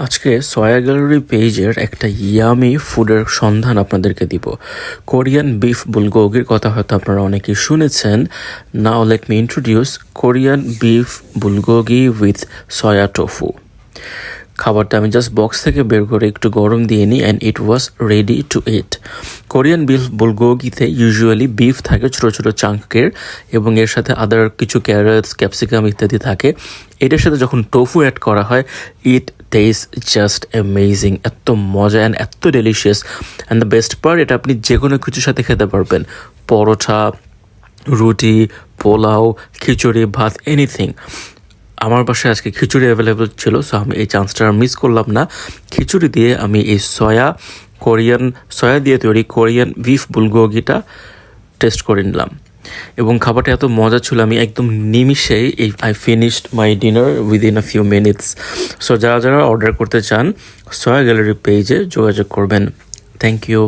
আজকে soya gallery পেজের একটা ইয়ামি ফুডের সন্ধান আপনাদেরকে দিব। কোরিয়ান বিফ বুলগোগির কথা হয়তো আপনারা অনেকেই শুনেছেন। Now let me introduce Korean beef bulgogi with soya tofu. খাবারটা আমি জাস্ট বক্স থেকে বের করে একটু গরম দিয়ে নিই and it was ready to eat. Korean beef বুলগোগিতে ইউজুয়ালি বিফ থাকে ছোটো ছোটো চাঙ্কের এবং এর সাথে আদার কিছু ক্যারটস, ক্যাপসিকাম ইত্যাদি থাকে। এটার সাথে যখন টোফু অ্যাড করা হয় ইট টেস্ট জাস্ট অ্যামেজিং। এত মজা অ্যান্ড এত delicious and the best part, এটা আপনি যে কোনো কিছুর সাথে খেতে পারবেন। পরোটা, রুটি, পোলাও, খিচুড়ি, ভাত, এনিথিং। আমার বাসায় আজকে খিচুড়ি অ্যাভেলেবেল ছিল, সো আমি এই চান্সটা আর মিস করলাম না। খিচুড়ি দিয়ে আমি এই সয়া দিয়ে তৈরি কোরিয়ান বিফ বুলগোগিটা টেস্ট করে নিলাম এবং খাবারটা এত মজা ছিল, আমি একদম নিমিষেই I finished my dinner within a few minutes. So যারা যারা অর্ডার করতে চান সয়া গ্যালারি পেজে যোগাযোগ করবেন। Thank you.